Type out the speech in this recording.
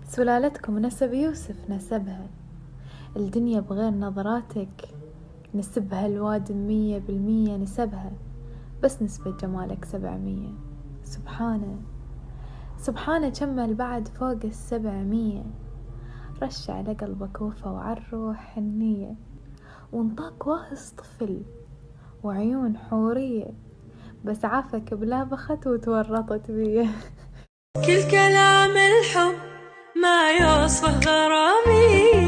سلالتكم نسب يوسف نسبها، الدنيا بغير نظراتك نسبها، الوادم 100% نسبها، بس نسبة جمالك 700. سبحانه سبحانه كمل بعد فوق 700، رش على قلبك وفا وعالروح حنية، وانطاك واهس طفل وعيون حورية، بس عافك بلا بخت وتورطت بيه. كل كلام الحب ما يوصف غرامي.